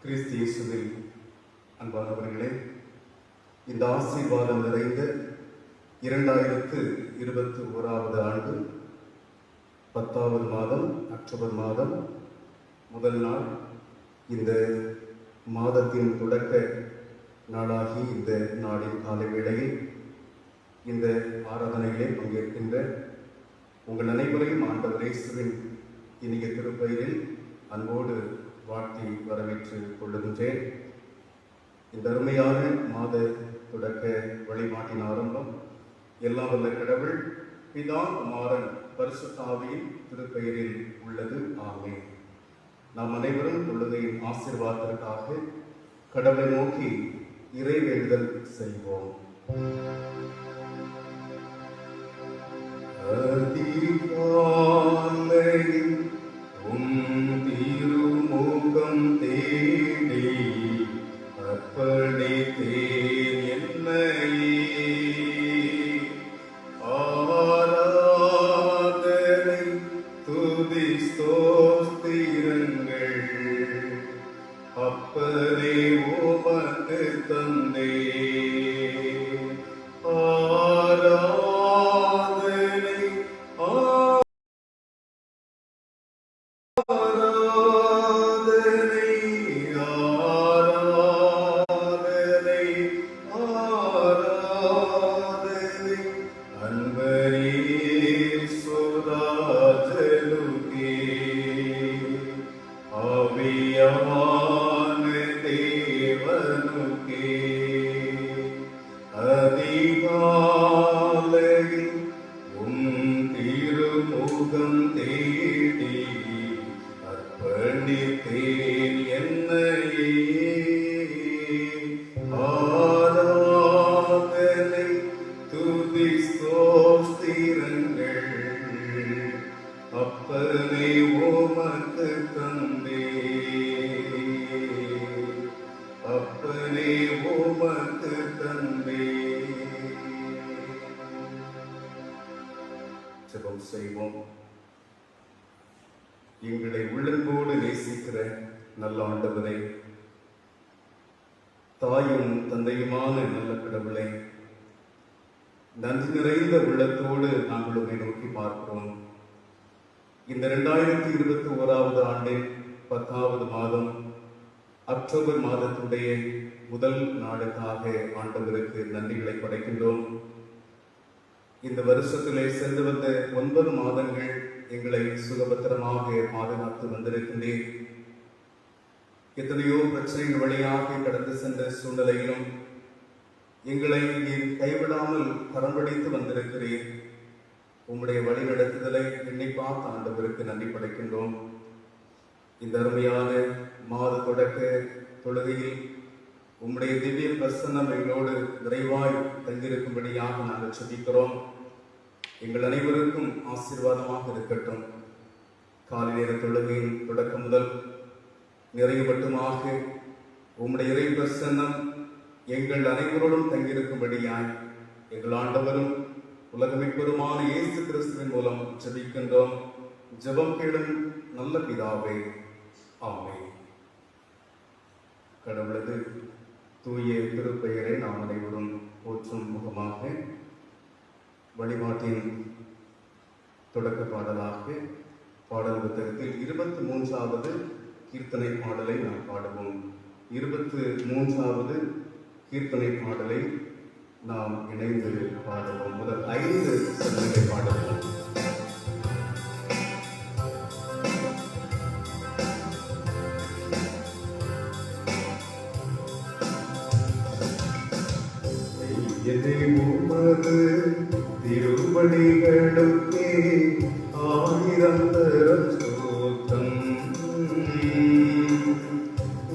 கிறிஸ்து இயேசுவில் அன்பானவர்களே, இந்த ஆசீர்வாதம் நிறைந்த 2021 ஆண்டு 10வது மாதம் அக்டோபர் மாதம் முதல் நாள், இந்த மாதத்தின் தொடக்க நாளாகி இந்த நாளின் காலை வேளையில் இந்த ஆராதனையிலே பங்கேற்கின்ற உங்கள் அனைவரையும் ஆண்டவர் இயேசுவின் இனிய திருப்பெயரில் அன்போடு வாழ்த்தி வரவேற்றுக் கொள்ளுகின்றேன். இந்த அருமையான மாத தொடக்க வழிபாட்டின் ஆரம்பம் எல்லாம் வல்ல கடவுள் பிதா குமாரன் பரிசுத்த ஆவியின் திருப்பெயரில் உள்ளது. ஆமென். நாம் அனைவரும் தொழுகையின் ஆசீர்வாதத்திற்காக கடவுளை நோக்கி இறைவேண்டுதல் செய்வோம். அதிகாலையில் திருமுகம் தேடி அர்ப்பணித்தேன் என்னையே. ஆராதனை துதி ஸ்தோத்திரங்கள் அப்பனே உமக்கு தந்தே. ஜெபம் செய்வோம். எங்களை உள்ளன்போடு நேசிக்கிற நல்ல ஆண்டவரே, தாயும் தந்தையுமான நல்ல கடவுளே, நன்றி நிறைந்த உள்ளத்தோடு நாங்கள் உம்மை நோக்கி பார்க்கிறோம். இந்த 2021 ஆண்டின் 10வது மாதம் அக்டோபர் மாதத்துடைய முதல் நாளுக்காக ஆண்டவருக்கு நன்றிகளை படைக்கின்றோம். இந்த வருஷத்திலே சென்று வந்த 9 மாதங்கள் எங்களை சுகபத்திரமாக பாதுகாத்து வந்திருக்கின்றேன். எத்தனையோ பிரச்சனைகள் வழியாக கடந்து சென்ற சூழ்நிலையிலும் எங்களை நீர் கைவிடாமல் கரம் பிடித்து வந்திருக்கிறீர். உம்முடைய வழி நடத்துதலை எண்ணி பார்த்து ஆண்டவருக்கு நன்றி படைக்கின்றோம். இந்த அருமையான மாத தொடக்க தொழுகையில் உம்முடைய திவ்ய பிரசன்னம் எங்களோடு நிறைவாய் தங்கியிருக்கும்படியாக நாங்கள் செபிக்கிறோம். எங்கள் அனைவருக்கும் ஆசீர்வாதமாக இருக்கட்டும். காலை நேர தொழுகையின் தொடக்கம் முதல் நிறைவு மட்டுமாக உம்முடைய இறை பிரசன்னம் எங்கள் அனைவரோடும் தங்கியிருக்கும்படியாய் எங்கள் ஆண்டவரும் உலகமைப்பெருமான இயேசு கிறிஸ்துவின் மூலம் ஜெபிக்கின்றோம். ஜெபம் கேளும் நல்ல பிதாவே, ஆமென். கடவுளது தூய திருப்பெயரை நாம் அனைவரும் போற்றும் முகமாக வழிபாட்டின் தொடக்க பாடலாக பாடல் புத்தகத்தில் 23வது கீர்த்தனை பாடலை நாம் பாடுவோம். 23வது கீர்த்தனை பாடலை நாம் இணைந்து பாடுவோம். முதல் 5 சரணங்களை பாடுவோம். உமது திருவடிகளுக்கே 1000 தரம் ஸ்தோத்திரம்.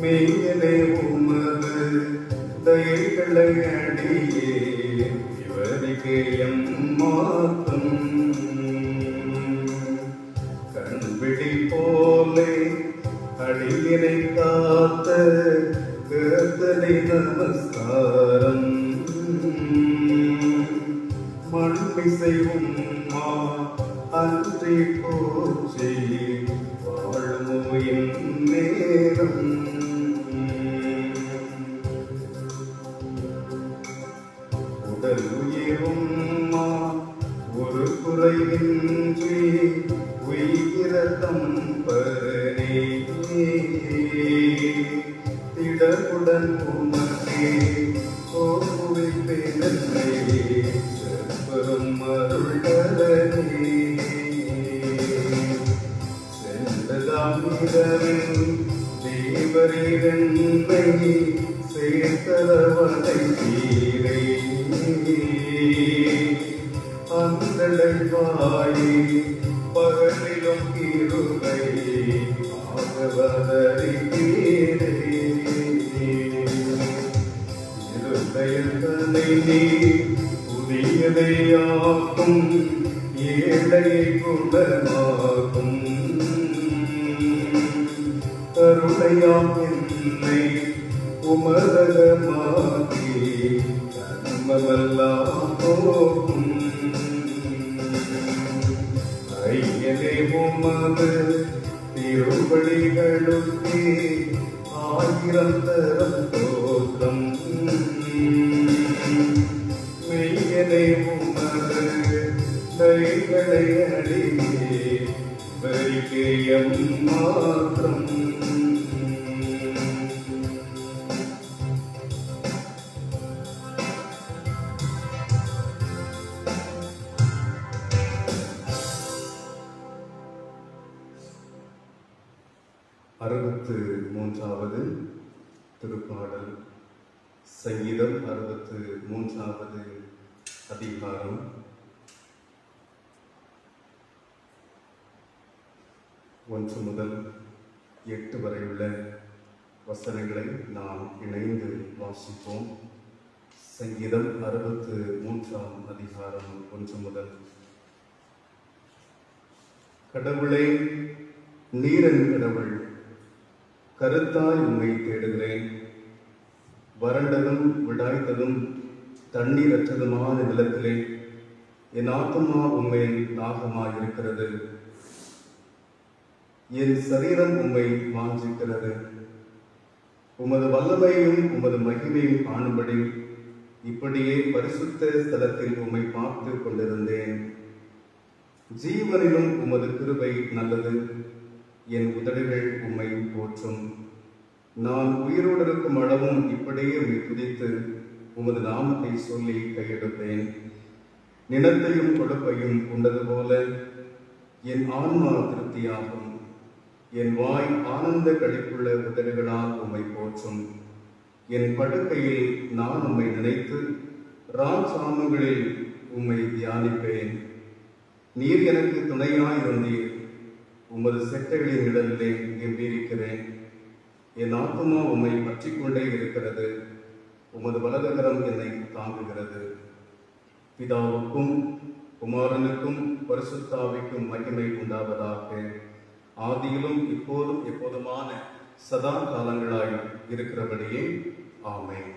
மெய்யனே உமது தயைகளை அடியே இவருக்கு எம்மாத்தம். கண்பிடி போலே அடியினை காத்த கர்த்தனை நமஸ்காரம். மண்மிசைவும் அன்றி போற்றி வாழும் நேரம். திடமுடன் உமக்கே ஓய்ப்பேனே செல்வரும் அருள்களே சென்றதாம் இரவில் தேவரீரன்னை சேர்த்தலவனை தீரை அந்தளை வாழி பகலிலும் இருளை ஆகவதறி இருந்தயத்தனை நீ புதியதையாக்கும் ஏழையை குணமாக்கும் கருணையாம் என்னை உமரகமாகி கர்மமெல்லாம் போக்கும் ஐயனே உமது திருவழிகளுக்கே ஆயிரம் தரம் தோற்றம் மெய்யனே உமது கைகளை அடியே வைக்கேயம் மாத்திரம் அறுபத்து மூன்றாவது திருப்பாடல். சங்கீதம் 63வது அதிகாரம். ஒன்று முதல் 8 வரை உள்ள வசனங்களை நாம் இணைந்து வாசிப்போம். சங்கீதம் 63ஆம் அதிகாரம் 1 முதல். கடவுளே, நீரன் கடவுள், கருத்தாய் உம்மை தேடுகிறேன். வறண்டதும் விடாய்த்ததும் தண்ணீரற்றதுமான நிலத்திலே என் ஆத்துமா உம்மை தாகமாயிருக்கிறது. என் சரீரம் உம்மை வாஞ்சிக்கிறது. உமது வல்லமையும் உமது மகிமையும் காணும்படி இப்படியே பரிசுத்த ஸ்தலத்தில் உம்மை பார்த்து கொண்டிருந்தேன். ஜீவனிலும் உமது கிருபை நல்லது. என் உதடுகள் உம்மை போற்றும். நான் உயிரோடு இருக்கும் அளவும் இப்படியே உம்மை துதித்து உமது நாமத்தை சொல்லி கையெடுப்பேன். நிலத்தையும் கொழுப்பையும் உண்டது போல என் ஆன்மா திருப்தியாகும். என் வாய் ஆனந்த களிப்புள்ள உதடுகளால் உம்மை போற்றும். என் படுக்கையில் நான் உம்மை நினைத்து ராஜாமங்களில் உம்மை தியானிப்பேன். நீர் எனக்கு துணையாயிருந்தீர். உமது செட்டைகளின் இடத்திலே கம்பீரிக்கிறேன். என் ஆத்துமா உம்மை பற்றி கொண்டே இருக்கிறது. உமது வலதுகரம் என்னை தாங்குகிறது. பிதாவுக்கும் குமாரனுக்கும் பரிசுத்தாவிக்கும் மகிமை உண்டாவதாக. ஆதியிலும் இப்போதும் எப்போதுமான சதா காலங்களாய் இருக்கிறபடியே ஆமென்.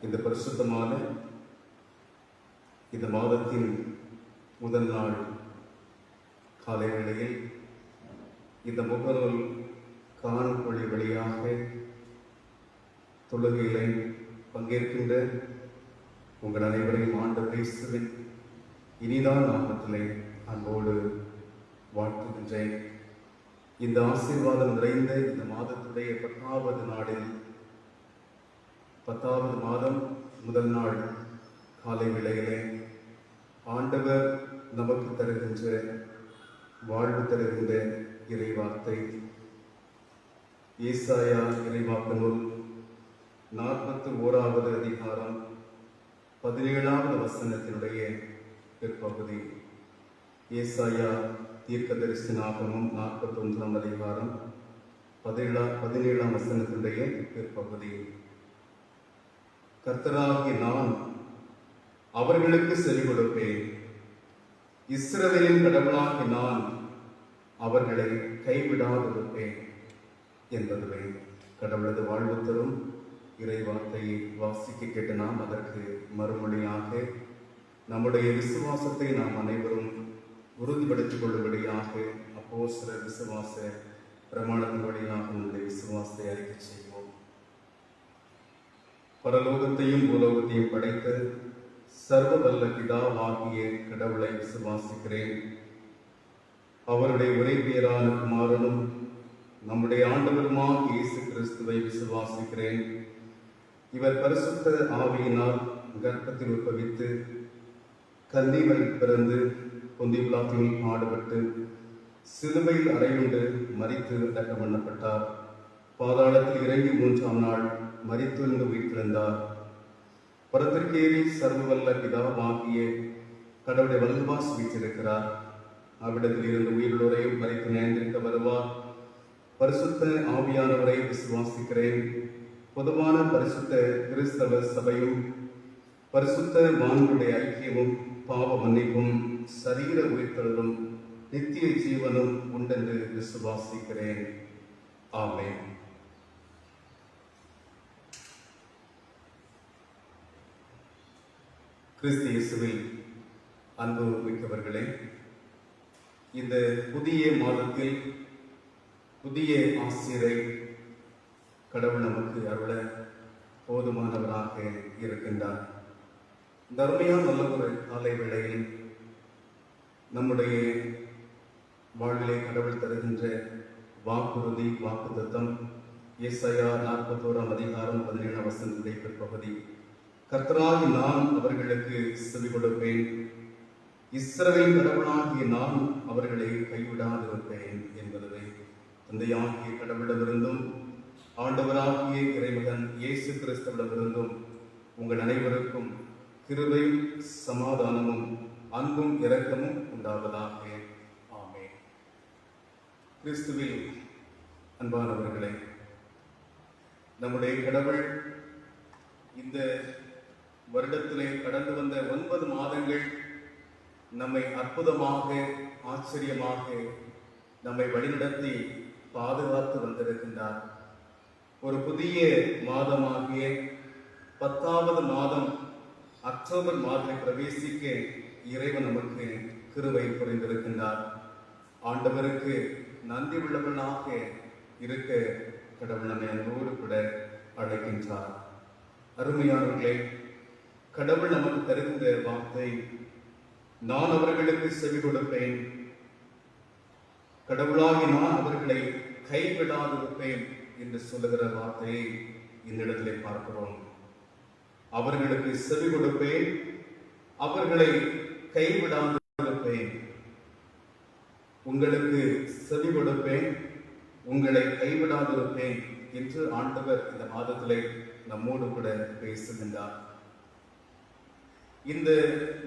இந்த பரிசுத்தமான இந்த மாதத்தின் முதல் நாள் காலை வேளையில் இந்த முகநூல் காணொளி வழியாக தொழுகையிலே பங்கேற்கின்ற உங்கள் அனைவரையும் ஆண்டவர் இயேசுவின் இனிதான நாமத்திலே அன்போடு வாழ்த்துகின்றேன். இந்த ஆசீர்வாதம் நிறைந்த இந்த மாதத்துடைய 10வது நாளில் 10வது மாதம் முதல் நாள் காலை வேளையிலே ஆண்டவர் நமக்கு தருகின்ற வாழ்வு தருகின்ற இறைவார்த்தை ஏசாயா இறைவாக்கு நூல் 41வது அதிகாரம் 17வது வசனத்தினுடைய பிற்பகுதி. ஏசாயா தீர்க்கதரிசனாகமும் 41ஆம் அதிகாரம் 17ஆம் வசனத்தினுடைய பிற்பகுதி. கர்த்தராகிய நான் அவர்களுக்கு செவி கொடுப்பேன். இஸ்ரவேலின் கடவுளாகிய நான் அவர்களை கைவிடாதிருப்பேன் என்பதுவே கடவுளது வாழ்வு தரும் இறை வார்த்தையை வாசிக்க கேட்டு நாம் அதற்கு மறுமொழியாக நம்முடைய விசுவாசத்தை நாம் அனைவரும் உறுதிப்படுத்திக் கொள்ளும்படியாக அப்போஸ்தலர் விசுவாச பிரமாணத்தின் வழியாக நம்முடைய விசுவாசத்தை அறிக்கை செய்வோம். பரலோகத்தையும் பூலோகத்தையும் படைத்த சர்வ வல்ல பிதாவாகிய கடவுளை விசுவாசிக்கிறேன். அவருடைய ஒரே பேரான குமாரனும் நம்முடைய ஆண்டவருமாக இயேசு கிறிஸ்துவை விசுவாசிக்கிறேன். இவர் பரிசுத்த ஆவியினால் கர்ப்பத்தில் உட்பவித்து கன்னிகள் பிறந்து பொந்திய பிலாத்தினால் பாடுபட்டு சிலுவையில் அறையுண்டு மரித்து அடக்கம் பண்ணப்பட்டார். பாதாளத்தில் இறங்கி 3ஆம் நாள் மரித்தெழுந்து உயிர்த்தெழுந்தார். பரத்திற்கேறி சர்வவல்ல பிதாவாகிய கடவுளுடைய வல்லவாஸ் வீற்றிருக்கிறார். அவ்விடத்தில் இருந்து உயிருள்ளோரையும் மரித்து நேர்ந்திருக்க வருவார். பரிசுத்த ஆவியானவரை விசுவாசிக்கிறேன். பொதுவான பரிசுத்த கிறிஸ்தவ சபையும் பரிசுத்த வான்களுடைய ஐக்கியமும் பாவ மன்னிப்பும் சரீர உயிர்த்தலும் நித்திய ஜீவனும் உண்டென்று விசுவாசிக்கிறேன். ஆமென். கிறிஸ்து இயேசுவில் அன்பு மிக்கவர்களே, இந்த புதிய மாதத்தில் புதிய ஆசிரியரை கடவுள் நமக்கு அருள போதுமானவராக இருக்கின்றார். இந்த அருமையான நல்ல ஒரு காலை வேளையில் நம்முடைய வாழ்விலே கடவுள் தருகின்ற வாக்குறுதி வாக்குத்தத்தம் ஏசாயா 41ஆம் அதிகாரம் 17ஆம் வசனத்திலே பகுதி. கர்த்தராகி நான் அவர்களுக்கு செவி கொடுப்பேன், இஸ்ரவேல் கடவுளாகிய நான் அவர்களை கைவிடாதிருப்பேன் என்பதுவே தந்தையாகிய கடவுளிடமிருந்தும் ஆண்டவராகிய இறைமகன் இயேசு கிறிஸ்துவிடமிருந்தும் உங்கள் அனைவருக்கும் கிருபையும் சமாதானமும் அன்பும் இரக்கமும் உண்டாவதாக. ஆமென். கிறிஸ்துவில் அன்பானவர்களே, நம்முடைய கடவுள் இந்த வருடத்திலே கடந்து வந்த 9 மாதங்கள் நம்மை அற்புதமாக ஆச்சரியமாக நம்மை வழிநடத்தி பாதுகாத்து வந்திருக்கின்றார். ஒரு புதிய மாதமாகிய 10ஆவது மாதம் அக்டோபர் மாதத்தை பிரவேசிக்க இறைவன் நமக்கு கிருபை புரிந்திருக்கின்றார். ஆண்டவருக்கு நன்றி உள்ளவனாக இருக்க கடவுள் நம்மை அன்போடு கூட அழைக்கின்றார். அருமையானவர்களே, கடவுள் நமக்கு தருகின்ற வார்த்தை, நான் அவர்களுக்கு செவி கொடுப்பேன், கடவுளாகி நான் அவர்களை கைவிடாதிருப்பேன் என்று சொல்லுகிற வார்த்தையை இந்த இடத்திலே பார்க்கிறோம். அவர்களுக்கு செவி கொடுப்பேன், அவர்களை கைவிடாதிருப்பேன். உங்களுக்கு செவி கொடுப்பேன், உங்களை கைவிடாதிருப்பேன் என்று ஆண்டவர் இந்த மாதத்திலே நம்மோடு கூட பேசுகின்றார். இந்த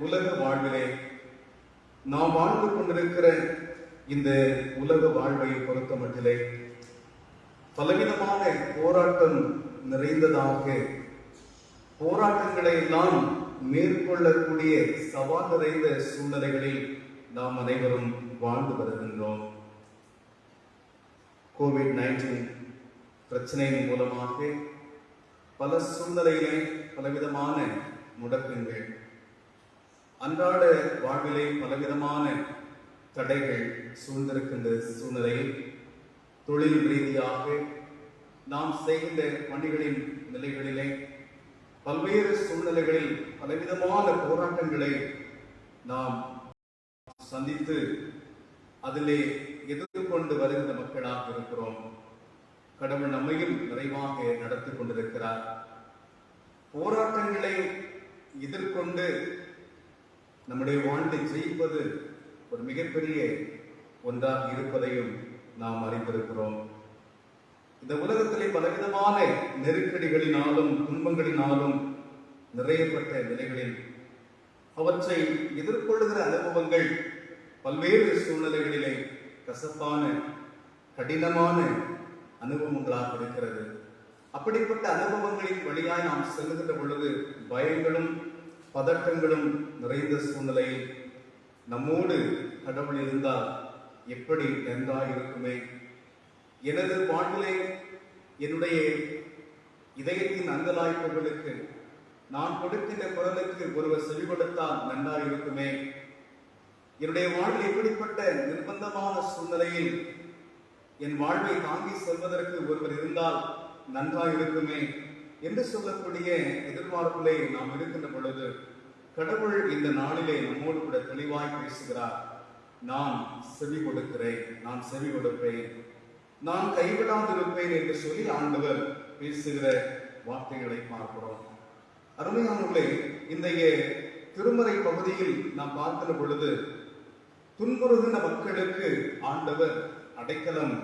உலக வாழ்விலே நாம் வாழ்ந்து கொண்டிருக்கிற இந்த உலக வாழ்வை பொறுத்த மட்டிலே பலவிதமான போராட்டம் நிறைந்ததாக, போராட்டங்களை எல்லாம் மேற்கொள்ளக்கூடிய சவால் நிறைந்த சூழ்நிலைகளில் நாம் அனைவரும் வாழ்ந்து வருகின்றோம். கோவிட்-19 பிரச்சனையின் மூலமாக பல சூழ்நிலையிலே பலவிதமான முடக்கங்கள், அன்றாட வாழ்விலே பலவிதமான தடைகள் சூழ்ந்திருக்கின்ற சூழ்நிலையில் தொழில் ரீதியாக நாம் செய்கின்ற பணிகளின் நிலைகளிலே பல்வேறு சூழ்நிலைகளில் பலவிதமான போராட்டங்களை நாம் சந்தித்து அதிலே எதிர்கொண்டு வருகின்ற மக்களாக இருக்கிறோம். கடவுள் நம்மையும் நிறைவாக நடத்தி கொண்டிருக்கிறார். போராட்டங்களை எதிர்கொண்டு நம்முடைய வாழ்வை ஜெயிப்பது ஒரு மிகப்பெரிய ஒன்றாக இருப்பதையும் நாம் அறிந்திருக்கிறோம். இந்த உலகத்திலே பலவிதமான நெருக்கடிகளினாலும் துன்பங்களினாலும் நிறையப்பட்ட நிலைகளில் அவற்றை எதிர்கொள்ளுகிற அனுபவங்கள் பல்வேறு சூழ்நிலைகளிலே கசப்பான கடினமான அனுபவங்களாக இருக்கிறது. அப்படிப்பட்ட அனுபவங்களின் வழியாய் நாம் செல்லுகின்ற பொழுது பயங்களும் பதட்டங்களும் நிறைந்த சூழ்நிலையில் நம்மோடு கடவுள் இருந்தால் எப்படி நன்றாயிருக்குமே. எனது வாழ்விலே என்னுடைய இதயத்தின் அங்கலாய்ப்புகளுக்கு நான் கொடுக்கின்ற குரலுக்கு ஒருவர் செவி கொடுத்தால் நன்றாயிருக்குமே. என்னுடைய வாழ்வில் எப்படிப்பட்ட நிர்பந்தமான சூழ்நிலையில் என் வாழ்வை தாங்கி செல்வதற்கு ஒருவர் இருந்தால் நன்றாயிருக்குமே என்று சொல்லக்கூடிய எதிர்பார்ப்பிலே நாம் இருக்கின்ற பொழுது கடவுள் இந்த நாளிலே நம்மோடு கூட தெளிவாய் பேசுகிறார். நான் செவி கொடுக்கிறேன், நான் செவி கொடுப்பேன், நான் கைவிடாதிருப்பேன் என்று சொல்லி ஆண்டவர் பேசுகிற வார்த்தைகளை பார்க்கிறோம். அருமையானவர்களே, இன்றைய திருமறை பகுதியில் நாம் பார்க்கிற பொழுது துன்புறுகின்ற மக்களுக்கு ஆண்டவர் அடைக்கலம்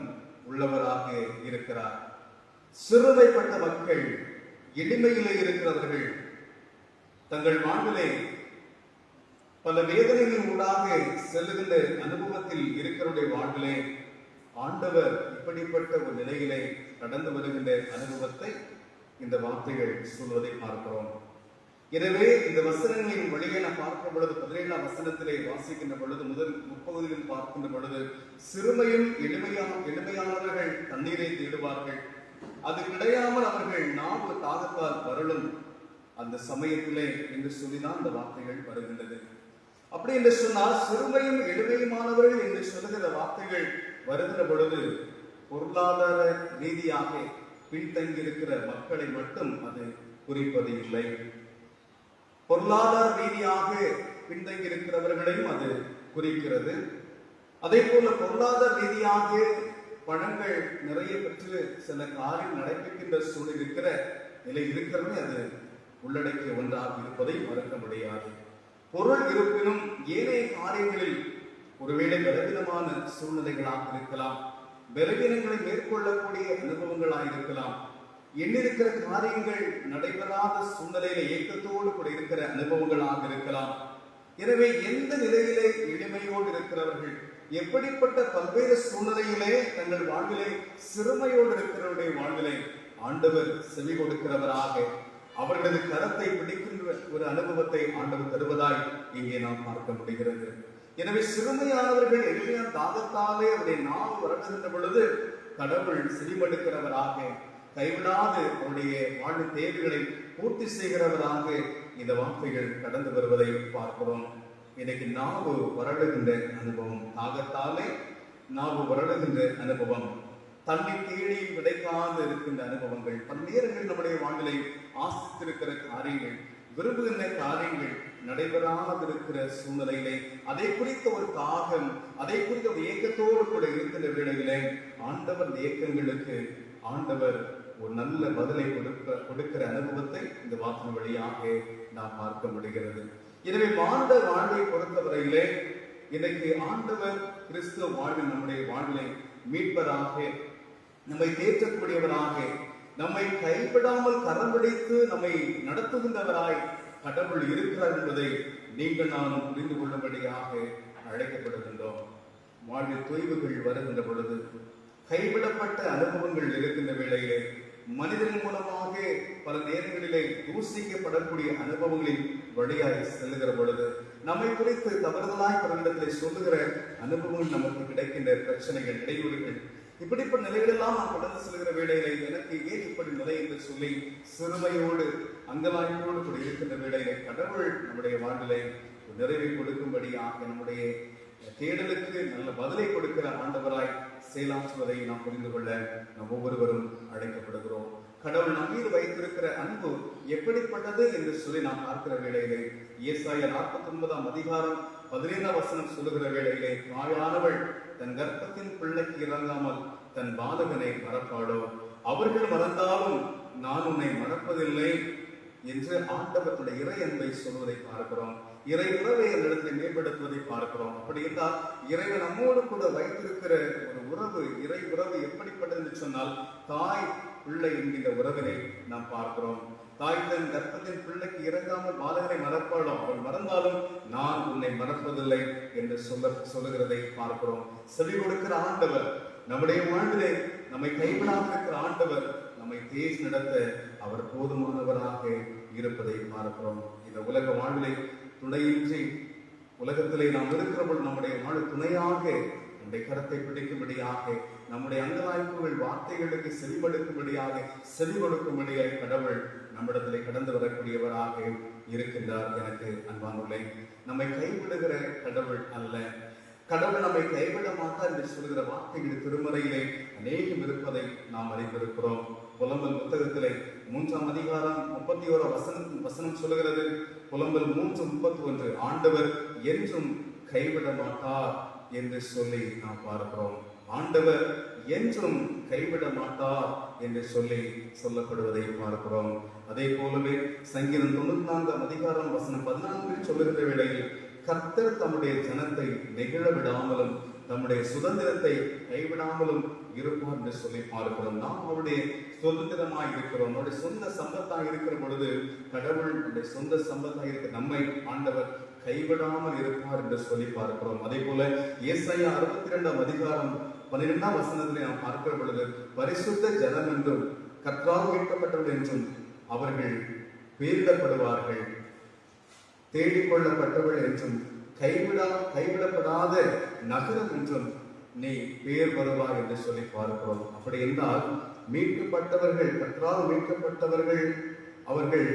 உள்ளவராக இருக்கிறார். சிறுமைப்பட்ட மக்கள், எளிமையிலே இருக்கிறவர்கள், தங்கள் வாழ்விலே பல வேதனைகள் ஊடாக செல்லுகின்ற அனுபவத்தில் இருக்கிறவருடைய வாழ்விலே ஆண்டவர் இப்படிப்பட்ட ஒரு நிலையிலே கடந்து வருகின்ற அனுபவத்தை இந்த வார்த்தைகள் சொல்வதை பார்க்கிறோம். எனவே இந்த வசனங்களின் வழியை நாம் பார்க்கும் பொழுது 17ஆம் வசனத்திலே வாசிக்கின்ற பொழுது முதல் முற்பகுதியில் பார்க்கின்ற பொழுது சிறுமையும் எளிமையானவர்கள் தண்ணீரை தேடுவார்கள், அது கிடையாமல் அவர்கள் நாவு தாகத்தால் வருளும் அந்த சமயத்திலே என்று சொல்லிதான் இந்த வார்த்தைகள் வருகின்றது. அப்படி என்று சொன்னால் சிறுமையும் எளிமையுமானவர்கள் என்று சொல்லுகிற வார்த்தைகள் வருகிற பொழுது பொருளாதார ரீதியாக பின்தங்கியிருக்கிற மக்களை மட்டும் அது குறிப்பது இல்லை. பொருளாதார ரீதியாக பின்தங்கியிருக்கிறவர்களையும் அது குறிக்கிறது. அதே போல பொருளாதார ரீதியாக பணங்கள் நிறைய பெற்று சில காரியம் நடைபெறுகின்ற சூழல் இருக்கிற நிலை இருக்கிறது, அது உள்ளடக்கிய ஒன்றாக இருப்பதை மறுக்க முடியாது. பொருள் இருப்பினும் ஏனைய காரியங்களில் ஒருவேளை பலவீனமான சூழ்நிலைகளாக இருக்கலாம், பலவீனங்களை மேற்கொள்ளக்கூடிய அனுபவங்களாக இருக்கலாம், எண்ணிருக்கிற காரியங்கள் நடைபெறாத சூழ்நிலையில ஏக்கத்தோடு கூட இருக்கிற அனுபவங்களாக இருக்கலாம். எனவே எந்த நிலையிலே எளிமையோடு இருக்கிறவர்கள், எப்படிப்பட்ட பல்வேறு சூழ்நிலையிலே தங்கள் வாழ்விலே சிறுமையோடு இருக்கிறவருடைய வாழ்விலே ஆண்டவர் செவி கொடுக்கிறவராக அவர்களது கரத்தை பிடிக்கின்ற ஒரு அனுபவத்தை ஆண்டவர் தருவதாய் இங்கே நாம் பார்க்க முடிகிறது. எனவே சிறுமையானவர்கள் எளிமையான தாகத்தாலே அவருடைய நாவு வருகின்ற பொழுது கடவுள் செவிமடுக்கிறவராக, கைவிடாது அவருடைய வாழ்வு தேவைகளை பூர்த்தி செய்கிறவராக இந்த வார்த்தைகள் கடந்து வருவதை பார்க்கிறோம். இன்னைக்கு நாவு வரடுகின்ற அனுபவம், தாகத்தாலே நாவு வரடுகின்ற அனுபவம், தன்னை தேடி கிடைக்காது இருக்கின்ற அனுபவங்கள், பல நேரங்கள் நம்முடைய வாழ்விலை ஆசித்திருக்கிற காரியங்கள், விரும்புகின்ற காரியங்கள் நடைபெறாதிருக்கிற சூழ்நிலையிலே அதை குறித்த ஒரு தாகம், அதை குறித்த ஒரு ஏக்கத்தோடு கூட இருக்கின்ற வேளையிலே ஆண்டவர் ஏக்கங்களுக்கு ஆண்டவர் ஒரு நல்ல பதிலை கொடுக்கிற அனுபவத்தை இந்த வார்த்தை வழியாக நாம் பார்க்க முடிகிறது. எனவே மாண்ட வாழ்வை பொறுத்தவரையிலே இன்னைக்கு ஆண்டவர் கிறிஸ்துவ வாழ்வில் நம்முடைய வாழ்விலை மீட்பராக, நம்மை தேற்றக்கூடியவராக, நம்மை கைவிடாமல் கரம் பிடித்து நம்மை நடத்துகின்றவராய் கடவுள் இருக்கிறார் என்பதை நீங்கள் நானும் புரிந்து கொள்ளும்படியாக அழைக்கப்படுகின்றோம். வாழ்வில் தொய்வுகள் வருகின்ற பொழுது, கைவிடப்பட்ட அனுபவங்கள் இருக்கின்ற வேளையிலே, மனிதன் மூலமாக பல நேரங்களிலே தூசிக்கப்படக்கூடிய அனுபவங்களின் வழியாய் செல்லுகிற பொழுது, நம்மை குறித்து தவறுதலாய் பிறரிடத்திலே சொல்லுகிற அனுபவங்கள் நமக்கு கிடைக்கின்ற பிரச்சனைகள், இடையூறுகள், இப்படிப்பட்ட நிலைகளெல்லாம் நான் கடந்து செல்கிற வேளையிலே எனக்கு ஏன் இப்படி நிலை என்று சொல்லி சிறுமையோடு அங்கலாய்ப்போடு கூட இருக்கின்ற வேளையிலே கடவுள் நம்முடைய வாழ்விலே நிறைவை கொடுக்கும்படியாக நம்முடைய தேடலுக்கு நல்ல பதிலை கொடுக்கிற ஆண்டவராய் செயலாற்றுவதை நாம் புரிந்து கொள்ள நாம் ஒவ்வொருவரும் அழைக்கப்படுகிறோம். கடவுள் நம் மீது வைத்திருக்கிற அன்பு எப்படிப்பட்டது என்று சொல்லி நாம் பார்க்கிற வேளையிலே ஏசாயா 49ஆம் அதிகாரம் 15ஆம் வசனம் சொல்லுகிற வேளையிலே, தாயானவள் தன் கர்ப்பத்தின் பிள்ளைக்கு இறங்காமல் தன் பாலகனை மறப்பாளோ, அவர்கள் மறந்தாலும் நான் உன்னை மறப்பதில்லை என்று ஆண்டவருடைய இறை அன்பை சொல்வதை பார்க்கிறோம். இறை உறவை அந்த இடத்தை மேம்படுத்துவதை பார்க்கிறோம். அப்படி என்றால் இறைவன் நம்மோடு கூட வைத்திருக்கிற ஒரு உறவு, இறை உறவு எப்படிப்பட்டது என்று சொன்னால் தாய் பிள்ளை என்கின்ற உறவினை நாம் பார்க்கிறோம். தாய் தன் கர்ப்பத்தின் பிள்ளைக்கு இறங்காமல் பாலகனை மறப்பாளோ, அவள் மறந்தாலும் நான் உன்னை மறப்பதில்லை என்று சொல்லுகிறதை பார்க்கிறோம். செவி கொடுக்கிற ஆண்டவர், நம்முடைய வாழ்விலே நம்மை கைவிடாமல் இருக்கிற ஆண்டவர் நம்மை தேசி நடத்த அவர் போதுமானவராக இருப்பதை பார்க்கிறோம். இந்த உலக வாழ்விலை துணையின்றி உலகத்திலே நாம் இருக்கிறபோது நம்முடைய வாழ் துணையாக நம்முடைய கரத்தை பிடிக்கும்படியாக, நம்முடைய அங்கலாய்ப்புகள் வார்த்தைகளுக்கு செவிமடுக்கும்படியாக, செவி கொடுக்கும்படியாக கடவுள் நம்மிடத்திலே கடந்து வரக்கூடியவராக இருக்கின்றார். எனக்கு அன்பானுள்ளே, நம்மை கைவிடுகிற கடவுள் அல்ல. கடவுள் நம்மை கைவிட மாட்டார் என்று சொல்கிற வார்த்தைகள் திருமறையிலே அநேகம் இருப்பதை நாம் அறிந்திருக்கிறோம். புலம்பல் புத்தகத்திலே 3ஆம் அதிகாரம் 31 வசனம் சொல்லுகிறது, புலம்பல் 3:31, ஆண்டவர் என்றும் கைவிட மாட்டார் என்று சொல்லி நாம் பார்க்கிறோம். ஆண்டவர் என்றும் கைவிட மாட்டார் என்று சொல்லி சொல்லப்படுவதை பார்க்கிறோம். அதே போலவே சங்கீதம் 94ஆம் அதிகாரம் வசனம் 14 சொல்லுகிற வேளையில், கர்த்தர் தம்முடைய ஜனத்தை நெகிழ விடாமலும் நம்முடைய சுதந்திரத்தை கைவிடாமலும் இருப்பார் என்று சொல்லி பார்க்கிறோம். நாம் அவருடைய சுதந்திரமாய் இருக்கிறோம். நம்முடைய சொந்த சம்பத்தாய் இருக்கிற பொழுது கடவுள் நம்முடைய சொந்த சம்பத்தாய் இருக்கிற நம்மை ஆண்டவர் கைவிடாமல் இருப்பார் என்று சொல்லி பார்க்கிறோம். அதே போல ஏசாயா 62ஆம் அதிகாரம் 12ஆம் வசனத்திலே நாம் பார்க்கிற பொழுது, பரிசுத்த ஜனம் என்றும் கர்த்தரால் மீட்கப்பட்டவர்கள் என்றும் அவர்கள் பெயரிடப்படுவார்கள், தேடிக்கொள்ளப்பட்டவர்கள் என்றும் கைவிடப்படாத நகரம் என்றும் நீ பெயர் வருவாய் என்று சொல்லி பார்க்கிறோம். அப்படி என்றால் மீட்கப்பட்டவர்கள், கர்த்தரால் மீட்கப்பட்டவர்கள் அவர்கள்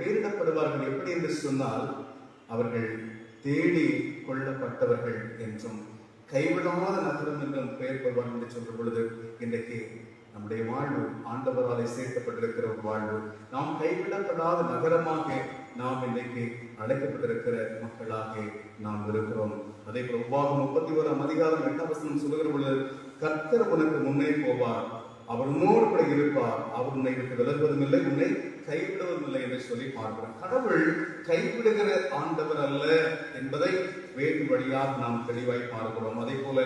பெயரிடப்படுவார்கள். எப்படி என்று சொன்னால், அவர்கள் தேடி கொள்ளப்பட்டவர்கள் என்றும் கைவிடாத நகரம் என்றும் பெயர் பெறுவார் என்று சொல்ற பொழுது, இன்றைக்கு நம்முடைய வாழ்வு ஆண்டவராலே சேர்க்கப்பட்டிருக்கிற ஒரு வாழ்வு, நாம் கைவிடப்படாத நகரமாக நாம் இன்றைக்கு அழைக்கப்பட்டிருக்கிற மக்களாக நாம் இருக்கிறோம். அதே போல உபாகம் 31ஆம் அதிகாரம் 8ஆம் வசனம் சொல்லுகிற பொழுது, கர்த்தர் உனக்கு முன்னே போவார், அவர் உன்னோடு கூட இருப்பார், அவர் உன்னை விட்டு விலகுவதும் இல்லை, உன்னை கைவிடுவதும் இல்லை என்று சொல்லி பார்க்கிறோம். கடவுள் கைவிடுகிற ஆண்டவர் அல்ல என்பதை வேறு வழியாக நாம் தெளிவாய் பார்க்கிறோம். அதே போல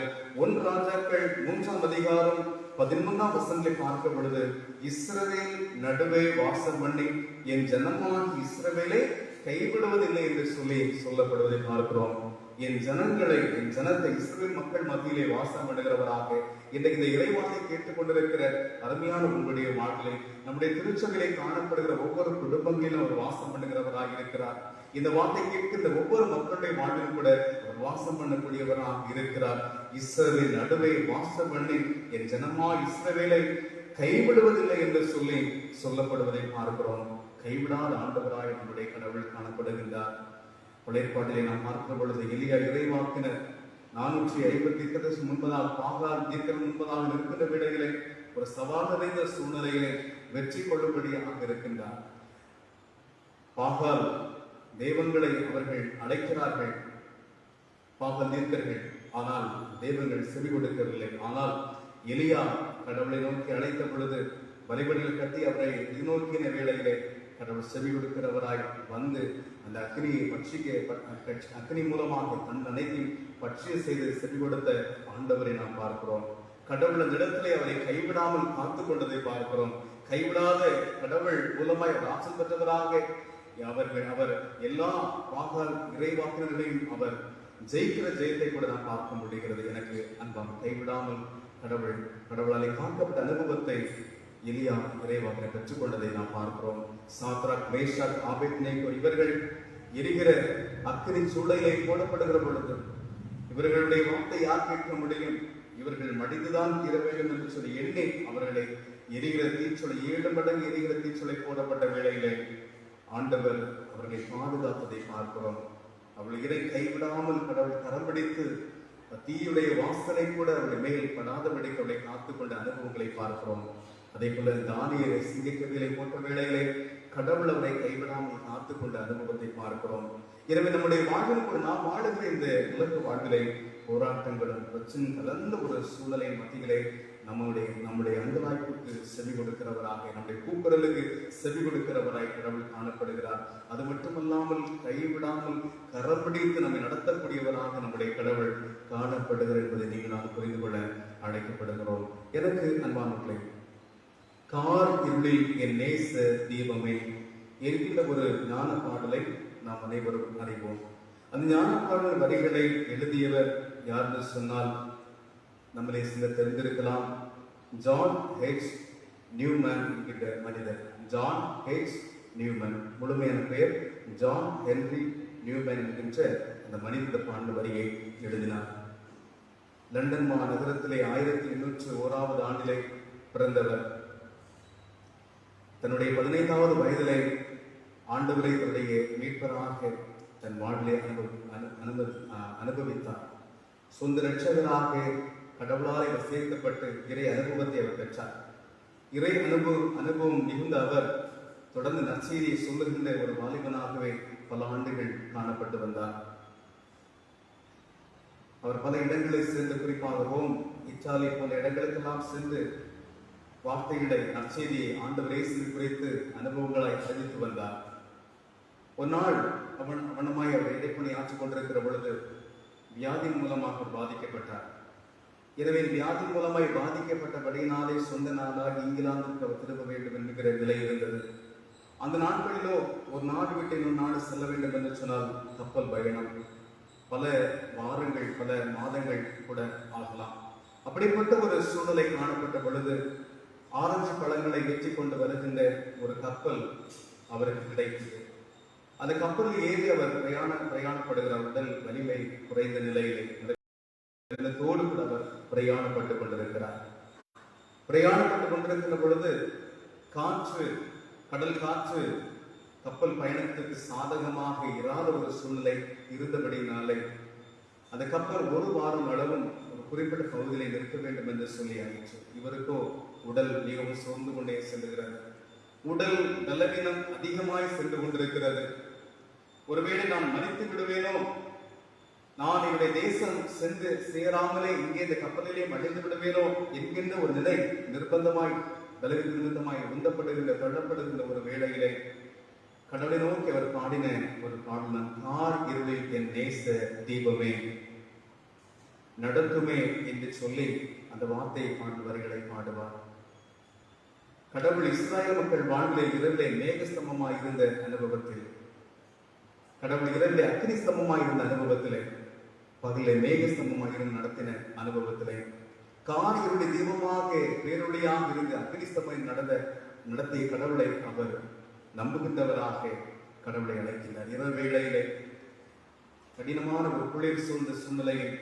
1 ராஜாக்கள் 3ஆம் அதிகாரம் 13ஆம் வசனத்தை பார்க்க பொழுது, இஸ்ரவேல் நடுவே வாசம் பண்ணி என் ஜனமாகி இஸ்ரவேலை கைவிடுவதில்லை என்று சொல்லி சொல்லப்படுவதை பார்க்கிறோம். என் ஜனத்தை இஸ்ரவேல் மக்கள் மத்தியிலே வாசம் பண்ணுகிறவராக இன்றைக்கு இந்த இறைவானை கேட்டுக் கொண்டிருக்கிற அருமையான உங்களுடைய வாழ்விலே, நம்முடைய திருச்சபையிலே காணப்படுகிற ஒவ்வொரு குடும்பங்களிலும் அவர் வாசம் பண்ணுகிறவராக இருக்கிறார். இந்த வார்த்தை கேட்கின்ற ஒவ்வொரு மக்களுடைய வாழ்விலும் கூட அவர் வாசம் பண்ணக்கூடியவராக இருக்கிறார். இஸ்ரவேல் நடுவே வாசம் பண்ணி என் ஜனமா இஸ்ரவேலை கைவிடுவதில்லை என்று சொல்லி சொல்லப்படுவதை பார்க்கிறோம். கைவிடாத ஆண்டவராய் நம்முடைய கடவுள் காணப்படுகின்றார். பழையற்பாட்டிலே நாம் பார்க்கிற பொழுது, எலியா இறைவாக்கினர் 450 முன்பதாக பாகால் தீர்க்கம் முன்பதாக இருக்கின்ற வேளையிலே ஒரு சவால் நிறைந்த சூழ்நிலையிலே வெற்றி கொள்ளும்படியாக இருக்கின்றார். பாகால் தெய்வங்களை அவர்கள் அழைக்கிறார்கள், பாகால் தீர்க்கர்கள், ஆனால் தெய்வங்கள் செவி கொடுக்கவில்லை. ஆனால் எலியா கடவுளை நோக்கி அழைத்த பொழுது பலிபடிகள் கட்டி அவரை எதிர்நோக்கின வேளையிலே கடவுள் செவி கொடுக்கிறவராய் வந்து அந்த அக்னியை அக்னி மூலமாக தன் அனைத்தையும் பற்றிய செய்து செவி கொடுத்த ஆண்டவரை நாம் பார்க்கிறோம். கடவுள் அந்த இடத்திலே அவரை கைவிடாமல் காத்து கொண்டதை பார்க்கிறோம். கைவிடாத கடவுள் மூலமாய் ஆற்றல் பெற்றவராக அவர் எல்லா பாகால் இறைவாக்கினர்களையும் அவர் ஜெயிக்கிற ஜெயத்தை கூட நாம் பார்க்க முடிகிறது. எனக்கு அன்பாம் கைவிடாமல் கடவுளாலே காக்கப்பட்ட அனுபவத்தை எலியா இறைவாக்கினை பெற்றுக்கொண்டதை நாம் பார்க்கிறோம். சாத்ராக், மேஷாக், ஆபேத்நேகோ இவர்கள் எரிகிற அக்கினி சூளையிலே போடப்படுகிற பொழுது இவர்களுடைய வார்த்தை யார் கேட்க முடியும்? இவர்கள் மடிந்துதான் தீர வேண்டும் என்று சொல்லி எண்ணி அவர்களை எரிகிற தீச்சொலை 7 மடங்கு எரிகிற தீச்சொலை போடப்பட்ட வேளையிலே ஆண்டவர் அவர்களை பாதுகாத்ததை பார்க்கிறோம். அவள் இறை கைவிடாமல் கடவுள் கரம் பிடித்து தீயுடைய வாசனை கூட அவருடைய மேல் படாதபடிக்கு அவளை காத்துக்கொண்ட அனுபவங்களை பார்க்கிறோம். அதே போல தானியேலை சிங்கக்கவிகளை போட்ட வேளையிலே கடவுள் அவரை கைவிடாமல் காத்துக்கொண்ட அனுபவத்தை பார்க்கிறோம். எனவே நம்முடைய வாழ்வில் நாம் வாழுகிற இந்த உலக வாழ்விலை போராட்டங்களும் பிரச்சனை கலந்த ஒரு சூழலின் மத்தியிலே நம்முடைய அங்கலாய்ப்புக்கு செவி கொடுக்கிறவராக, நம்முடைய கூக்குரலுக்கு செவி கொடுக்கிறவராய் கடவுள் காணப்படுகிறார். அது மட்டுமல்லாமல் கைவிடாமல் கரம்பிடித்து நம்மை நடத்தக்கூடியவராக நம்முடைய கடவுள் காணப்படுகிறார் என்பதை நீங்கள் நான் புரிந்து கொள்ள அழைக்கப்படுகிறோம். எனக்கு அன்பானவர்களே, கார் இருளில் என் நேச தீபமே என்கின்ற ஒரு ஞான பாடலை நாம் அனைவரும் அறிவோம். அந்த ஞான பாடல் வரிகளை எழுதியவர் யாருன்னு சொன்னால் நம்மளே சிலர் தெரிந்திருக்கலாம். ஜான் ஹெச் நியூமேன் என்கின்ற மனிதர். ஜான் ஹெச் நியூமேன், முழுமையான பெயர் ஜான் ஹென்றி நியூமேன் என்கின்ற அந்த மனித பாடல் வரியை எழுதினார். லண்டன் மாநகரத்திலே 1801 ஆண்டிலே பிறந்தவர். தன்னுடைய 15வது வயதிலே ஆண்டவரை தன்னுடைய மீட்பராக தன் வாழ்விலே அனுபவித்தார். சொந்த இரட்சகராக கடவுளால் சேர்க்கப்பட்டு இறை அனுபவத்தை அவர் பெற்றார். இறை அனுபவம் மிகுந்த அவர் தொடர்ந்து நற்செய்தியை சொல்லுகின்ற ஒரு வாலிபனாகவே பல ஆண்டுகள் காணப்பட்டு வந்தார். அவர் பல இடங்களில் சென்று, குறிப்பாக ரோம், இத்தாலி போன்ற இடங்களுக்கெல்லாம் சென்று வார்த்தைகளை, நற்செய்தியை ஆண்டவர் இயேசுவை குறித்து அனுபவங்களை அறிவித்து வந்தார். ஒரு நாள் அவனமாய் அவர் இடைப்பணி ஆற்றிக் கொண்டிருக்கிற பொழுது வியாதியின் மூலமாக பாதிக்கப்பட்டார். எனவே வியாதி மூலமாய் பாதிக்கப்பட்டபடியினாலே சொந்த நாடாக இங்கிலாந்துக்கு அவர் திரும்ப வேண்டும் என்கிற நிலை இருந்தது. அந்த நாட்களிலோ ஒரு நாடு விட்டு இன்னொரு நாடு செல்ல வேண்டும் என்று சொன்னால் கப்பல் பயணம் பல வாரங்கள், பல மாதங்கள் கூட ஆகலாம். அப்படிப்பட்ட ஒரு சூழ்நிலை காணப்பட்ட பொழுது ஆரஞ்சு பழங்களை வெற்றி கொண்டு வருகின்ற ஒரு கப்பல் அவருக்கு கிடைத்தது. அந்த கப்பலில் ஏறி அவர் பிரயாணப்படுகிறார். உடல் வலிமை குறைந்த நிலையிலே தோடு கூட அவர் பிரயாணப்பட்டுக் கொண்டிருக்கிறார். பிரயாணப்பட்டுக் கொண்டிருக்கின்ற பொழுது கடல் காற்று கப்பல் பயணத்துக்கு சாதகமாக இராத ஒரு சூழ்நிலை இருந்தபடினாலே அந்த கப்பல் ஒரு வாரம் அளவும் ஒரு குறிப்பிட்ட பகுதியிலே நிற்க வேண்டும் என்று சொல்லி ஆயிற்று. இவருக்கோ உடல் மிகவும் சோர்ந்து கொண்டே செல்லுகிறது. உடல் பலவீனம் அதிகமாய் சென்று கொண்டிருக்கிறது. ஒருவேளை நான் மறித்து விடுவேனோ, நான் என்னுடைய தேசம் சென்று சேராமலே இங்கே இந்த கப்பலிலே மடிந்து விடுவேனோ என்கின்ற ஒரு நிலை நிர்பந்தமாய் பலவீனமாய் உந்தப்படுகின்ற தள்ளப்படுகின்ற ஒரு வேளையிலே கடவுளை நோக்கி அவர் பாடின ஒரு பாடல், கார் இருளில் என் நேச தீபமே நடத்துமே என்று சொல்லி அந்த வார்த்தையை பாட்டு வரிகளை பாடுவார். கடவுள் இஸ்ராயல் மக்கள் வாழ்விலே இரவிலே மேகஸ்தம்பமாய் இருந்த அனுபவத்தில், கடவுள் இரவிலே அக்னி ஸ்தம்பமாய் இருந்த அனுபவத்திலே, பகலே மேகஸ்தம்பமாய் இருந்து நடத்தின அனுபவத்திலே, கார் இருளை தீபமாக பேரொழியாக இருந்து அக்னி ஸ்தம்பம் நடத்திய கடவுளை அவர் நம்புகின்றவராக கடவுளை அழைக்கிறார். இரவு வேளையிலே கடினமான ஒரு குளிர் சூழ்ந்த சூழ்நிலையில்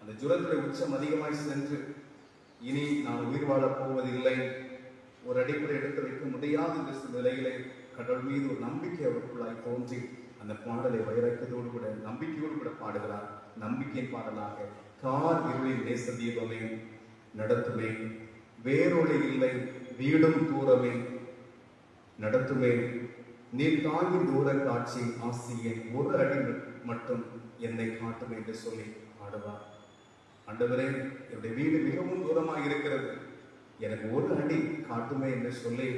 அந்த ஜுரத்துடைய உச்சம் அதிகமாய் சென்று இனி நான் உயிர் வாழப் போவதில்லை, ஒரு அடிப்படை எடுத்து வைக்க முடியாது என்ற நிலையிலே கடவுள் மீது ஒரு நம்பிக்கை அவருக்குள்ளாய் தோன்றி அந்த பாடலை வைரக்கத்தோடு கூட நம்பிக்கையோடு கூட பாடுகிறார். நம்பிக்கையின் பாடலாக, கார் இருளின் நேச தீபமே நடத்துமே, வேறொளி இல்லை வீடும் தூரமே நடத்துமே, நீர் தாங்கி தூர காட்சி ஆசிரியன் ஒரு அடி மட்டும் என்னை காட்டுமே என்று சொல்லி பாடுவார். ஆண்டவரே, என்னுடைய வீடு மிகவும் தூரமாக இருக்கிறது, எனக்கு ஒரு அடி காட்டுமே என்று சொல்லி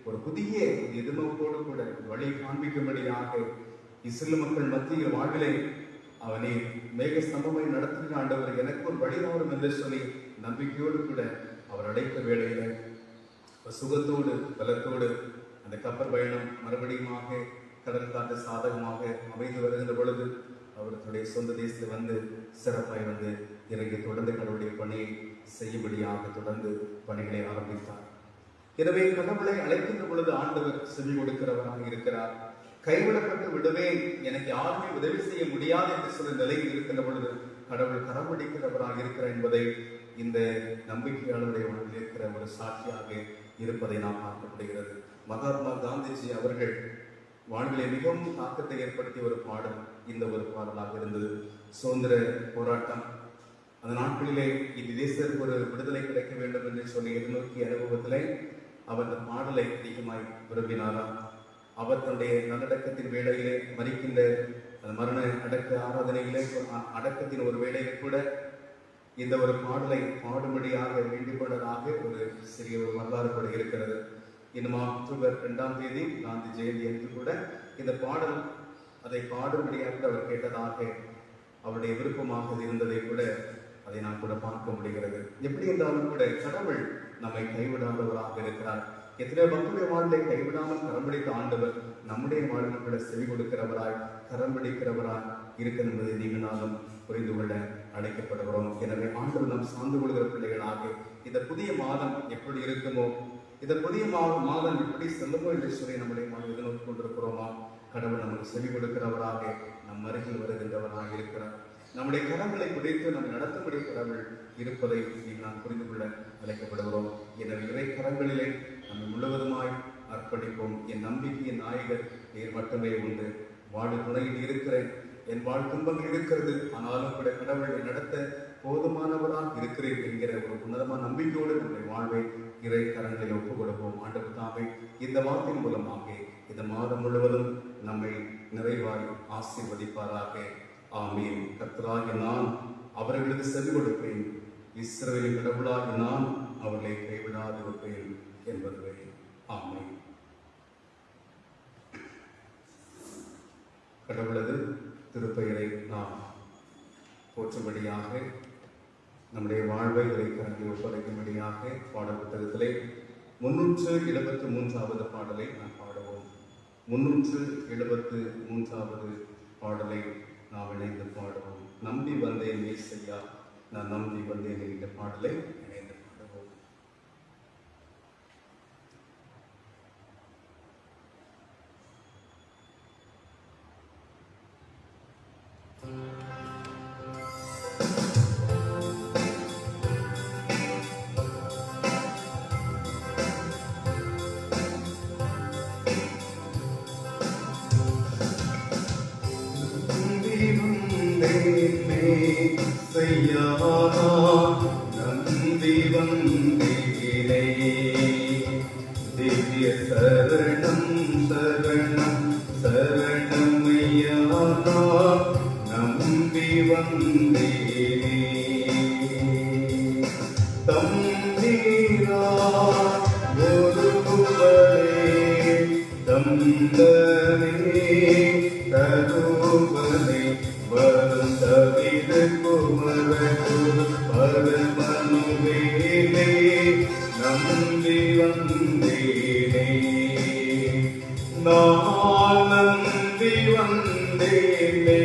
ஒரு புதிய எதிர்நோக்கோடு கூட வழி காண்பிக்கும்படியாக இஸ்ரேல் மக்கள் மத்தியில் வாழ்விலே அவனை மேக ஸ்தம்பமை நடத்துகிற ஆண்டவர் எனக்கு ஒரு வழி வரும் என்று சொல்லி நம்பிக்கையோடு கூட அவர் அழைத்த வேளையில சுகத்தோடு பலத்தோடு அந்த கப்பல் பயணம் மறுபடியுமாக கடல் காற்று சாதகமாக அமைந்து வருகின்ற பொழுது அவர்களுடைய சொந்த தேசத்தில் வந்து சிறப்பாய் வந்து இறங்கி தொடர்ந்து கடவுளுடைய பணியை செய்யும்படியாக தொடர்ந்து பணிகளை ஆரம்பித்தார். எனவே கடவுளை அழைக்கின்ற பொழுது ஆண்டவர் செவி கொடுக்கிறவராக இருக்கிறார். கைவிடப்பட்டு விடுவேன், எனக்கு யாருமே உதவி செய்ய முடியாது என்று சொல்ல நிலையில் இருக்கின்ற பொழுது கடவுள் கரம் பிடிக்கிறவராக இருக்கிறார் என்பதை இந்த நம்பிக்கையாளருடைய உணவில் இருக்கிற ஒரு சாட்சியாக இருப்பதை நாம் பார்க்க முடிகிறது. மகாத்மா காந்திஜி அவர்கள் வாழ்விலே மிகவும் தாக்கத்தை ஏற்படுத்திய ஒரு பாடல் இந்த ஒரு பாடலாக இருந்தது. சுதந்திர போராட்டம் அந்த நாட்களிலே இந்த தேசத்திற்கு ஒரு விடுதலை கிடைக்க வேண்டும் என்று சொல்லி எதிர்நோக்கிய அனுபவத்திலே அவர் அந்த பாடலை அதிகமாய் விரும்பினாராம். அவர் தன்னுடைய நல்லடக்கத்தின் வேளையிலே மறிக்கின்ற மரண அடக்க ஆராதனையிலே அடக்கத்தின் ஒரு வேளையிலே கூட இந்த ஒரு பாடலை பாடும்படியாக வேண்டிக் கொண்டதாக ஒரு சிறிய ஒரு வரலாறு கூட இருக்கிறது. இன்னும் அக்டோபர் 2 காந்தி ஜெயந்தி என்று கூட இந்த பாடல் அதை பாடும்படியாக அவர் கேட்டதாக அவருடைய விருப்பமாக இருந்ததை கூட அதை நான் கூட பார்க்க முடிகிறது. எப்படி என்றாலும் கூட கடவுள் நம்மை கைவிடாதவராக இருக்கிறார். எத்தனை மக்களுடைய வாழ்வை கைவிடாமல் கரம் பிடித்த ஆண்டவர் நம்முடைய வாழ்வில் கூட செவி கொடுக்கிறவராய் கரம் பிடிக்கிறவராய் இருக்கிற என்பதை நீங்கள் நாளும் புரிந்து கொள்ள அழைக்கப்படுகிறோம். எனவே ஆண்டவர் நாம் சார்ந்து கொள்கிற பிள்ளைகளாக இந்த புதிய மாதம் எப்படி இருக்குமோ, இந்த புதிய மாதம் எப்படி செல்லுமோ என்று சொல்லி நம்முடைய வாழ்வில் நோக்கி கொண்டிருக்கிறோமா, கடவுள் நமக்கு செவி கொடுக்கிறவராக நம் அருகில் வருகின்றவராக இருக்கிறார். நம்முடைய கரங்களை பிடித்து நம்ம நடத்தும்படி கடவுள் இருப்பதை நாம் புரிந்து கொள்ள அழைக்கப்படுகிறோம். எனவே இறை கரங்களிலே நம்ம முழுவதுமாய் அர்ப்பணிப்போம். என் நம்பிக்கையின் நாயகர் நீர் மட்டுமே உண்டு. வாழ்வு துணையில் இருக்கிறேன், என் வாழ் துன்பங்கள் இருக்கிறது, ஆனாலும் கூட கடவுளை நடத்த போதுமானவராக இருக்கிறேன் என்கிற ஒரு உன்னதமான நம்பிக்கையோடு நம்முடைய வாழ்வை இறை கரங்களில் ஒப்புக் கொடுப்போம். ஆண்டவர் தாமே இந்த வார்த்தையின் மூலமாக இந்த மாதம் முழுவதும் நம்மை நிறைவாய் ஆசீர்வதிப்பாராக. ஆமீன். கர்த்தராகிய நான் அவர்களுக்கு செவி கொடுப்பேன், இஸ்ரவேலின் கடவுளாகிய நான் அவர்களை கைவிடாதிருப்பேன் என்பதுவே. ஆமீன். கடவுளது திருப்பெயரை நாம் போற்றும்படியாக, நம்முடைய வாழ்வை இறைக்கரங்களில் ஒப்படைக்கும்படியாக பாடல் புத்தகத்திலே 373வது பாடலை நாம் பாடுவோம். 373வது பாடலை நாம் இணைந்து பாடுவோம். நம்பி வந்தேன் இயேசையா, நான் நம்பி வந்தேன் என்ற பாடலை இணைந்து பாடுவோம். நம்பி வந்தேனே, திவ்ய சரணம் சரணம் சரணமையா, நம்பி வந்தேனே. தம்பீரா ஒருவரே தந்தனே தருவனே, வரும் தவிர குமரகுரு பரமனுவேலே, நம்பி வந்தேனே. நான் நம்பி வந்தேனே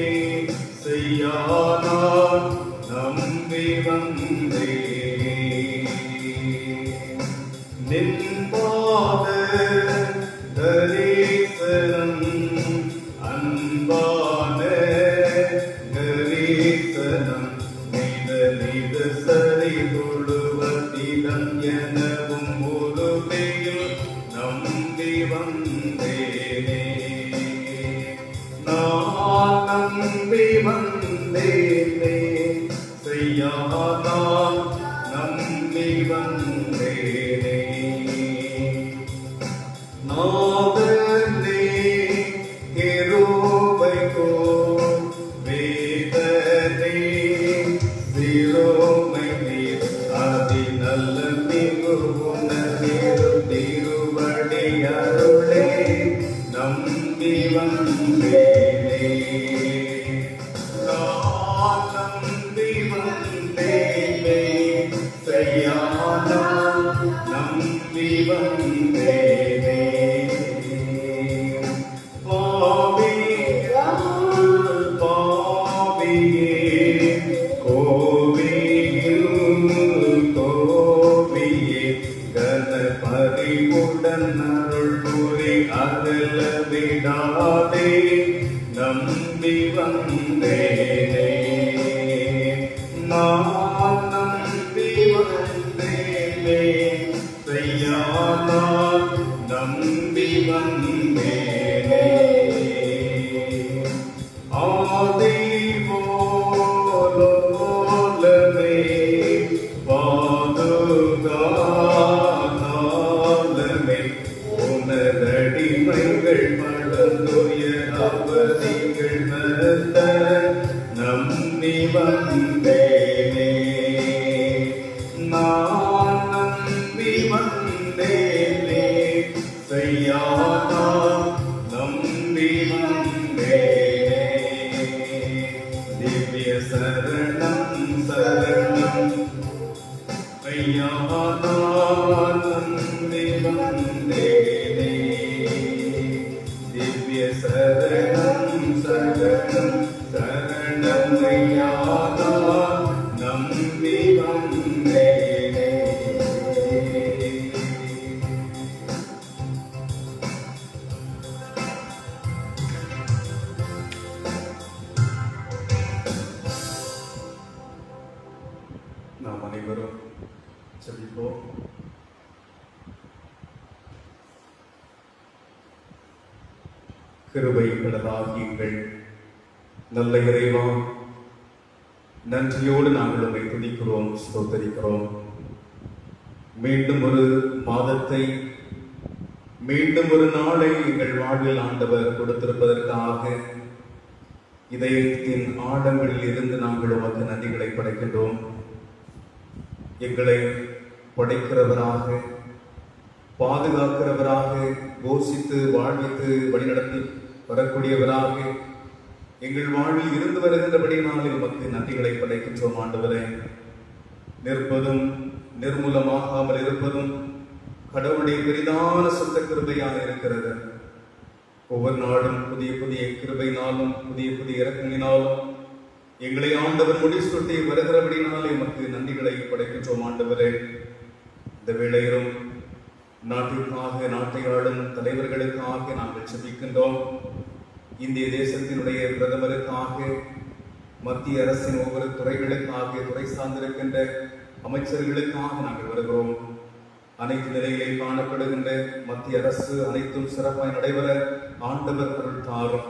செய்யானா, நம்பி வந்தேனே. நின்பாத தரிசனம் அன்பான தரிசனம், நித நித சரி தொழுவதிடம் எனவும் முழுமையில் நம்பி வந்தேனே. நான் நம்பி வந்தேனே செய்யானா, நம்பி வந்தேனே. நாதனே கிருபைக்கோ வேதனே சிரோமை நீர், அதி நல்ல மிகுவுன திருவடி அருளே, நம்பி வந்தேனே. நான் நம்பி வந்தேனே செய்யானா, நம்பி வந்தேனே. பாவியே கோவியே கணபதியுடன் அருள் புரி அகல விடாதே, நம்பி வந்தேனே. நான் நம்பி வந்தேனே செய்யானா, நம்பி வந்தேனே. ஆதி போலமே பாதுகாலமே, உனதடிமைகள் படந்துய அவதிகள் மத்த, நம்பி வந்தேனே. நான் நம்பி வந்தேனே செய்யானா, நம்பி வந்தேனே. திவ்ய சரணம் சரணம் ஐயா, நம்பி வந்தேனே. திவ்ய சரணம் சரணம் சரணம் ஐயா, நம்பி வந்தேனே. நாம் அனைவரும் ஜெபிப்போம். கிருபை கடலாகிய எங்கள் நல்ல இறைவா, நன்றியோடு நாங்கள் உம்மை துதிக்கிறோம், ஸ்தோத்தரிக்கிறோம். மீண்டும் ஒரு மாதத்தை, மீண்டும் ஒரு நாளை எங்கள் வாழ்வில் ஆண்டவர் கொடுத்திருப்பதற்காக இதயத்தின் ஆழங்களில் இருந்து நாங்கள் உமக்கு நன்றிகளை படைக்கின்றோம். எங்களை படைக்கிறவராக, பாதுகாக்கிறவராக, போஷித்து வாழ்வித்து வழிநடத்தி வரக்கூடியவராக எங்கள் வாழ்வில் இருந்து வருகின்றபடினாலே உமக்கு நன்றிகளை படைக்கின்றோம். ஆண்டவரே, நிற்பதும் நிர்மூலமாகாமல் இருப்பதும் கடவுளுடைய பெரிதான சுத்த கிருபையாக இருக்கிறது. ஒவ்வொரு நாளும் புதிய புதிய கிருபையினாலும் புதிய புதிய இறக்கங்களினாலும் எங்களை ஆண்டவர் முடிசூட்டி வருகிறபடினாலே உமக்கு நன்றிகளை படைக்கின்றோம். ஆண்டவரே, இந்த வேளையிலும் நாட்டிற்காக, நாட்டை ஆளும் தலைவர்களுக்காக நாங்கள் செபிக்கின்றோம். இந்திய தேசத்தினுடைய பிரதமருக்காக, மத்திய அரசின் ஒவ்வொரு துறைகளுக்காக, துறை சார்ந்திருக்கின்ற அமைச்சர்களுக்காக நாங்கள் வருகிறோம். அனைத்து நிலைகளில் காணப்படுகின்ற மத்திய அரசு அனைத்தும் சிறப்பாய் நடைபெற ஆண்டவர் அருள் தாரும்.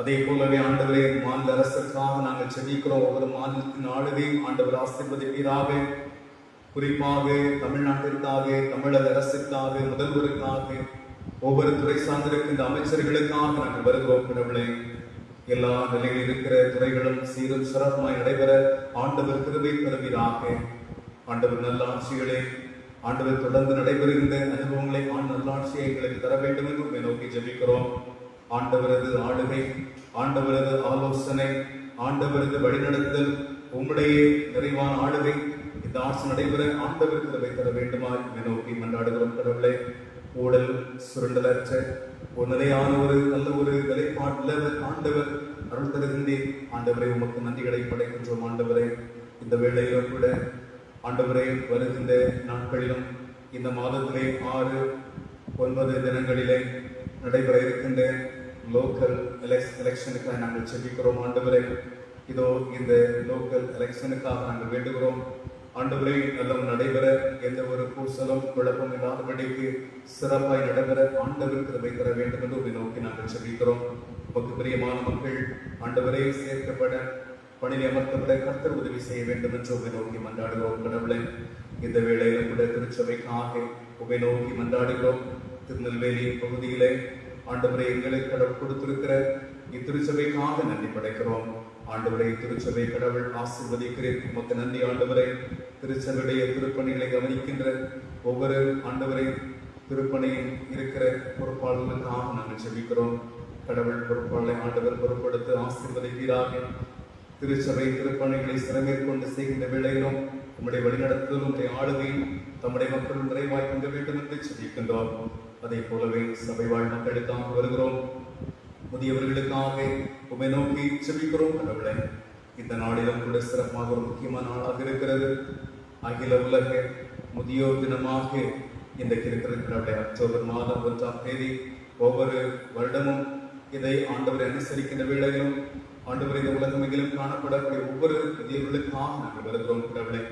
அதே போலவே ஆண்டவரே, மாநில அரசுக்காக நாங்கள் செபிக்கிறோம். ஒவ்வொரு மாநிலத்தின் ஆளுகையும் ஆண்டவர் ஆசீர்வதிப்பீராக. குறிப்பாக தமிழ்நாட்டிற்காக, தமிழக அரசுக்காக, முதல்வருக்காக, ஒவ்வொரு துறை சார்ந்திருக்கின்ற அமைச்சர்களுக்காக நாங்கள் வருகிறோம். கடவுளே, எல்லா நிலையில் இருக்கிற துறைகளும் சீரும் சிறப்புமாய் நடைபெற ஆண்டவர் கிருபை தருவீராக. ஆண்டவர் நல்லாட்சிகளே, ஆண்டவர் தொடர்ந்து நடைபெறுகின்ற அனுபவங்களை நல்லாட்சியை எங்களுக்கு தர வேண்டும் என்று உண்மை நோக்கி ஜெபிக்கிறோம். ஆண்டவரது ஆளுகை, ஆண்டவரது ஆலோசனை, ஆண்டவரது வழிநடத்துதல், உம்முடைய நிறைவான ஆளுகை இந்த ஆட்சி நடைபெற ஆண்டவர் கிருபை தர வேண்டுமாய் உண்மை நோக்கி மன்றாடுகிறோம். கடவுளே, ஊழல் சுருண்டலற்ற ஒரு நிலையான ஒரு நல்ல ஒரு நிலைப்பாட்டில் ஆண்டவர் அருள் தருகின்றேன். ஆண்டவரை உமக்கு நன்றிகளை படைக்கின்றோம். ஆண்டவரே, இந்த வேளையிலும் கூட ஆண்டவரை வருகின்ற நாட்களிலும் இந்த மாதத்திலே 6, 9 தினங்களிலே நடைபெற இருக்கின்ற லோக்கல் எலெக்ஷனுக்காக நாங்கள் செபிக்கிறோம். ஆண்டவரை, இதோ இந்த லோக்கல் எலெக்ஷனுக்காக நாங்கள் வேண்டுகிறோம். ஆண்டவரை, நல்லம் நடைபெற, எந்த ஒரு பூசலும் குழப்பம் இல்லாதபடிக்கு சிறப்பாய் நடைபெற ஆண்டவர் கிருபை தர வேண்டும் என்று உங்களை நோக்கி நாங்கள் செபிக்கிறோம். உமக்கு பிரியமான மக்கள் ஆண்டவரை சேர்க்கப்பட, பணியில் அமர்த்தப்பட கர்த்தர் உதவி செய்ய வேண்டும் என்று உங்களை நோக்கி மன்றாடுகிறோம். கடவுளை, இந்த வேளையில கூட திருச்சபைக்காக உங்களை நோக்கி மன்றாடுகிறோம். திருநெல்வேலி பகுதியிலே ஆண்டவரை எங்களுக்கு கடவுள் கொடுத்திருக்கிற இத்திருச்சபைக்காக நன்றி படைக்கிறோம். ஆண்டவரை, திருச்சபை கடவுள் ஆசீர்வதிக்கிறேன். உமக்கு நன்றி ஆண்டவரை. திருச்சபையுடைய திருப்பணிகளை கவனிக்கின்ற ஒவ்வொரு ஆண்டவரை திருப்பணியில் இருக்கிற பொறுப்பாளர்களுக்காக நாங்கள் செபிக்கிறோம். கடவுள் பொறுப்பாளரை ஆண்டவர் பொறுப்படுத்த ஆசீர்வதிப்பீராக. திருச்சபை திருப்பணிகளை சிறமேற்கொண்டு செய்கின்ற வேளையிலும் நம்முடைய வழிநடத்துதலும் நம்முடைய ஆளுகையும் தம்முடைய மக்களும் நிறைவாய் பங்க வேண்டும் என்று செபிக்கின்றோம். அதே போலவே சபை வாழ் மக்களுக்காக வருகிறோம். முதியவர்களுக்காக உம்மை நோக்கி செபிக்கிறோம். கடவுளை, இந்த நாளிலும் கூட சிறப்பாக ஒரு முக்கியமான நாளாக இருக்கிறது. அகில உலக முதியோர் தினமாக இன்றைக்கு இருக்கிறது. கடவுளை, அக்டோபர் மாதம் 1ஆம் தேதி ஒவ்வொரு வருடமும் இதை ஆண்டவரை அனுசரிக்கின்ற வேளையிலும் ஆண்டவரை இந்த உலகமெங்கிலும் காணப்படக்கூடிய ஒவ்வொரு முதியவர்களுக்காக நாங்கள் வருகிறோம். கடவுளை,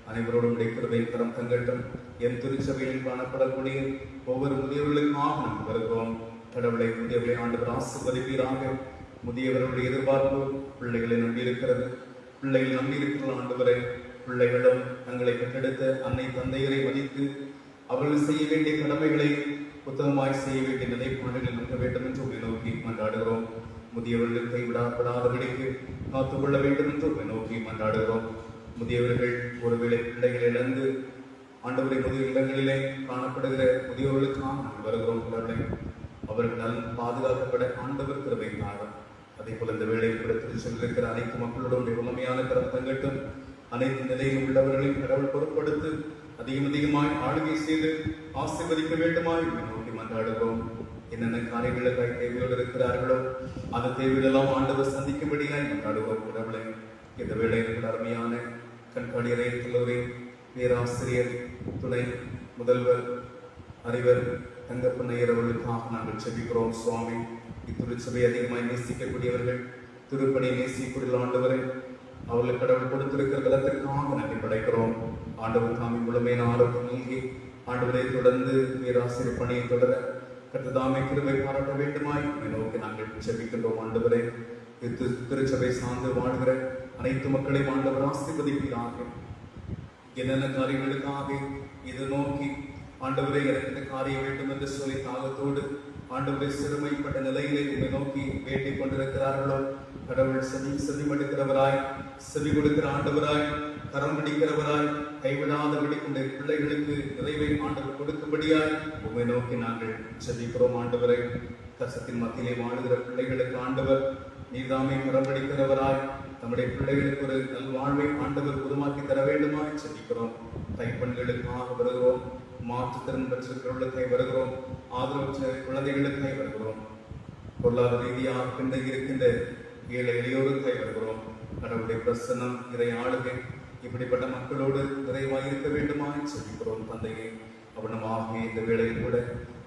அனைவரோடும் கிருபை தரம் தங்கட்டும். என் திருச்சபையில் காணப்படக்கூடிய ஒவ்வொரு முதியவர்களுக்காக நாங்கள் வருகிறோம். கடவுளை, முதியவர்களை ஆண்டவர் ஆசீர்வதிப்பீராக. முதியவர்களுடைய எதிர்பார்ப்பு பிள்ளைகளை நம்பி இருக்கிறது. பிள்ளைகள் நம்பி இருக்கிற ஆண்டவரை, பிள்ளைகளும் தங்களை பெற்றெடுத்த அன்னை தந்தையரை மதித்து அவர்கள் செய்ய வேண்டிய கடமைகளை புத்தகமாய் செய்ய வேண்டிய நிலைப்பாடுகளில் நிற்க வேண்டும் என்று உங்களை நோக்கி மன்றாடுகிறோம். முதியவர்கள் கைவிடப்படாதபடிக்கு காத்துக்கொள்ள வேண்டும் என்று உங்களை நோக்கி மன்றாடுகிறோம். முதியவர்கள் ஒருவேளை பிள்ளைகளை இழந்து ஆண்டவரை முதிய இடங்களிலே காணப்படுகிற முதியவர்களுக்காக நாங்கள் வருகிறோம். கடவுளை, அவர்கள் நல் பாதுகாக்கப்பட ஆண்டவர் கிருபை தாரும். அதே போல இந்த வேளையில் கூட திருச்சபையில் இருக்கிற அனைத்து மக்களோட உண்மையான கரம் தங்கட்டும். அனைத்து நிலையில் உள்ளவர்களையும் கடவுள் பொருட்படுத்து அதிகமாய் ஆளுகை செய்து ஆசீர்வதிக்க வேண்டுமாய் நோக்கி மன்றாடுகிறோம். என்னென்ன காரியங்களுக்காய் தேவையோடு இருக்கிறார்களோ அந்த தேவைகளெல்லாம் ஆண்டவர் சந்திக்கும்படியாய் மன்றாடுவோம். கடவுளை, இந்த வேளையில் அருமையான கண்காணியரை கல்லூரி பேராசிரியர், துணை முதல்வர், அறிவர் தங்கப்பண்ணையர் அவர்களுக்காக நாங்கள் செபிக்கிறோம். சுவாமி, இத்திருச்சபை அதிகமாய் நேசிக்கக்கூடியவர்கள், திருப்பணி நேசிக்கூடிய ஆண்டவரை, அவர்களுக்கு கடவுள் கொடுத்திருக்கிற பலத்திற்காக நன்றி படைக்கிறோம். ஆண்டவர் தாமி முழுமையான ஆரோக்கியம் நீங்கி ஆண்டவரை தொடர்ந்து பேராசிரியர் பணியை தொடர கர்த்ததாமே கிருபை பாராட்ட வேண்டுமாய் நோக்கி நாங்கள் செபிக்கின்றோம். ஆண்டவரை, திருச்சபை சார்ந்து வாழ்கிற அனைத்து மக்களையும் ஆண்டவர் ஆசீர்வதிப்பீராக. என்னென்ன காரியங்களுக்காக இதை நோக்கி ஆண்டவரே எனக்கு இந்த காரியம் வேண்டும் என்று சொல்லி தாகத்தோடு ஆண்டவரை சிறுமைப்பட்ட நிலையிலே உண்மை நோக்கி வேண்டிக் கொண்டிருக்கிறார்களோ, கடவுள் செவி மடுக்கிறவராய், செவி கொடுக்கிற ஆண்டவராய், கரம் பிடிக்கிறவராய், கைவிடாதபடி கொண்ட பிள்ளைகளுக்கு நிறைவை ஆண்டவர் கொடுக்கும்படியாய் உண்மை நோக்கி நாங்கள் செபிக்கிறோம். ஆண்டவரை கஷ்டத்தின் மத்தியிலே வாழுகிற பிள்ளைகளுக்கு ஆண்டவர் நீதாமே கரம் பிடிக்கிறவராய், நம்முடைய பிள்ளைகளுக்கு ஒரு நல்வாழ்வை ஆண்டவர் உருவாக்கி தர வேண்டுமாய் செபிக்கிறோம். கைப்பெண்களுக்காக வருகிறோம், மாற்றுத்திறன் பெற்றவர்களுக்காக வருகிறோம், ஆதரவற்ற குழந்தைகளுக்காக வருகிறோம், பொருளாதார ரீதியாக பின்தங்கி இருக்கின்ற ஏழை எளியோருக்காக வருகிறோம். கடவுளுடைய பிரசன்னம், இறை ஆளுகை இப்படிப்பட்ட மக்களோடு நிறைவாக இருக்க வேண்டுமாய் செபிக்கிறோம். தந்தையை அவனமாக இந்த வேளையில் கூட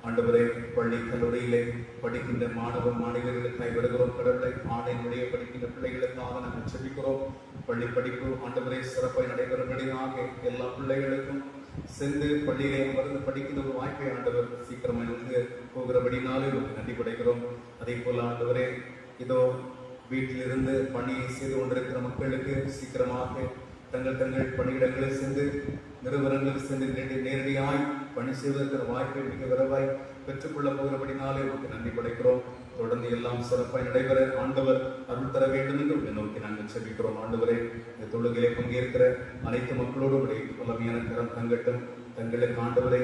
ஆண்டவரை பள்ளி கல்லூரியிலே படிக்கின்ற மாணவ மாணவியர்களுக்காக வருகிறோம். கடவுளை ஆணையினுடைய படிக்கின்ற பிள்ளைகளுக்காக நாங்கள் செபிக்கிறோம். பள்ளி படிப்பு ஆண்டவரை சிறப்பாக நடைபெறும்படியாக எல்லா பிள்ளைகளுக்கும் சென்று பள்ளியிலே அமர்ந்து படிக்கின்ற ஒரு வாய்ப்பை ஆண்டவர் சீக்கிரமாக வந்து போகிறபடினாலே நன்றி படைக்கிறோம். அதே போல ஆண்டவரே இதோ வீட்டிலிருந்து பணியை செய்து கொண்டிருக்கிற மக்களுக்கு சீக்கிரமாக தங்கள் பணியிடங்களில் சென்று நிறுவனங்கள் சென்று நேரடியாய் பணி செய்வதற்கான வாய்ப்பை மிக விரைவாய் பெற்றுக்கொள்ள போகிறபடினாலே உங்களுக்கு நன்றி படைக்கிறோம். தொடர்ந்து எல்லாம் சிறப்பாய் நடைபெற ஆண்டவர் அருள் தர வேண்டும் என்று நோக்கி நாங்கள் செபிக்கிறோம். ஆண்டவரே இந்த தொழுகையிலே பங்கேற்கிற அனைத்து மக்களோடும் வல்லமையான கரம் தங்கட்டும். தங்களுக்கு ஆண்டவரை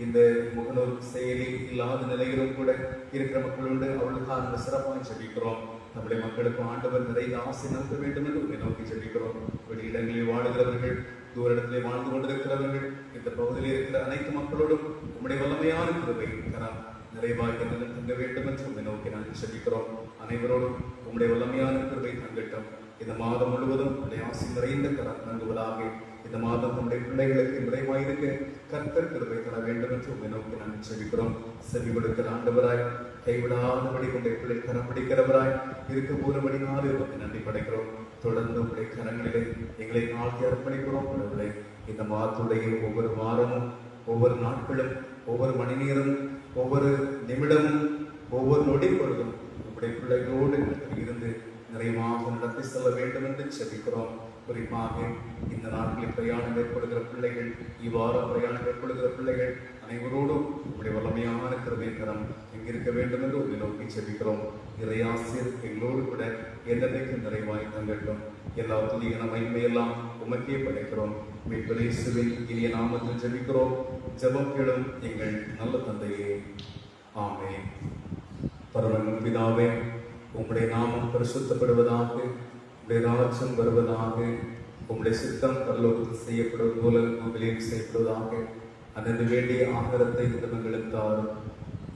இந்த முகநூல் செயலி இல்லாத நிலையிலும் கூட இருக்கிற மக்களோடு அவர்களுக்காக நாங்கள் சிறப்பாக செபிக்கிறோம். நம்முடைய மக்களுக்கு ஆண்டவர் நிறைய ஆசை நடத்த வேண்டும் என்று உங்களை நோக்கி செபிக்கிறோம். வெளியிடங்களில் வாழுகிறவர்கள், தூர இடத்திலே வாழ்ந்து கொண்டிருக்கிறவர்கள், இந்த பகுதியில் இருக்கிற அனைத்து மக்களோடும் உங்களுடைய வல்லமையான கிருபை கரம் நிறைவாக தங்க வேண்டும் என்று உங்களை நோக்கி நாங்கள் செபிக்கிறோம். அனைவரோடும் உங்களுடைய வல்லமையான கிருபை தங்கட்டும். இந்த மாதம் முழுவதும் உங்களுடைய ஆசை நிறைந்த கரம் தங்குவதாக. இந்த மாதம் நம்முடைய பிள்ளைகளுக்கு நிறைவாயிருக்க கர்த்தர் கிருபை தர வேண்டும் என்று உங்களை நோக்கி நாங்கள் செபிக்கிறோம். செவி கொடுக்கிற ஆண்டவராய், கைவிடாதபடி கொண்டைய பிள்ளை கரம் பிடிக்கிறவராய் இருக்க போறபடினாலே உங்களுக்கு நன்றி படைக்கிறோம். தொடர்ந்து உங்களுடைய கரங்களிலே எங்களை நாட்டி அர்ப்பணிக்கிறோம். கடவுளே, இந்த மாதத்துடைய ஒவ்வொரு வாரமும், ஒவ்வொரு நாட்களும், ஒவ்வொரு மணி நேரமும், ஒவ்வொரு நிமிடமும், ஒவ்வொரு நொடி பொழுதும் உங்களுடைய பிள்ளைகளோடு இருந்து நிறைவாக நடத்தி செல்ல வேண்டும் என்று செபிக்கிறோம். குறிப்பாக இந்த நாட்களில் பிரயாணம் ஏற்படுகிற பிள்ளைகள், இவ்வாறு பிரயாணம் ஏற்படுகிற பிள்ளைகள் அனைவரோடும் உங்களுடைய வல்லமையான கிருபை கரம் எங்கிருக்க வேண்டும் என்று உங்களை நோக்கி செபிக்கிறோம். இறையாசிரியர் எங்களோடு கூட என்னைக்கு நிறைவாய் தங்கட்டும். எல்லா துதியான மகிமையெல்லாம் உமக்கே படைக்கிறோம். மீட்பரேசுவின் இனிய நாமத்தில் ஜெபிக்கிறோம். ஜெபம் கேளும் எங்கள் நல்ல தந்தையே, ஆமென். பரம பிதாவே, உம்முடைய நாமம் பரிசுத்தப்படுவதாக, உம்முடைய ராஜ்யம் வருவதாக, உம்முடைய சித்தம் பரலோகத்தில் செய்யப்படுவது போல பூமியிலும் செய்யப்படுவதாக. அதற்கு வேண்டிய ஆகாரத்தை எங்களுக்கு தாரும்.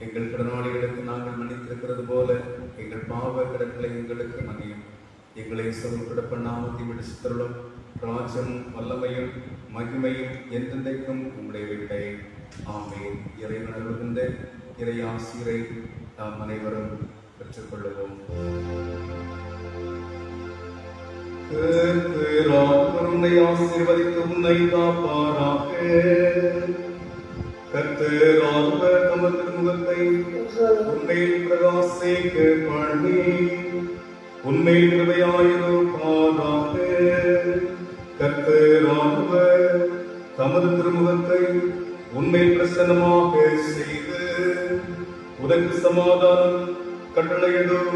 எங்கள் கடனாளிகளுக்கு நாங்கள் மன்னித்திருக்கிறது போல எங்கள் பாவ கடன்களை எங்களுக்கு மன்னியும். எங்களை சமர்ப்பிட பண்ணாமத்தை விடுத்தருளும். ராஜ்யமும் வல்லமையும் மகிமையும் என்றென்றைக்கும் உம்முடைய வீட்டை. ஆமென். இறைவன் அருள்கின்ற இறை ஆசிரை நாம் அனைவரும் பெற்றுக்கொள்ளுவோம். ஆசீர்வதித்து உன்னை காப்பாராக. கர்த்தர் தமது முகத்தை உன்மேல் பிரகாசிக்க பண்ணி உன்மேல் கிருபையாயிருப்பாராக. கர்த்தர் தமது திருமுகத்தை உன்மேல் பிரசன்னமாக செய்து உனக்கு சமாதானம் கட்டளையிடுவாராக.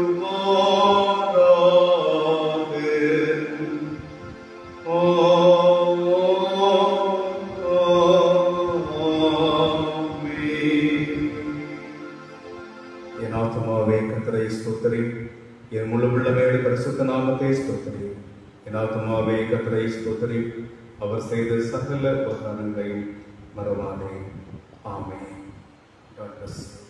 என் ஆத்துமாவே கர்த்தரை ஸ்தோத்திரி, என் முழு உள்ளமையோடு பரிசுத்த நாமத்தை ஸ்தோத்திரி. என் ஆத்துமாவே கர்த்தரை ஸ்தோத்திரி, அவர் செய்த சகல உபகாரங்களையும் மறவாதே. ஆமென். God bless you.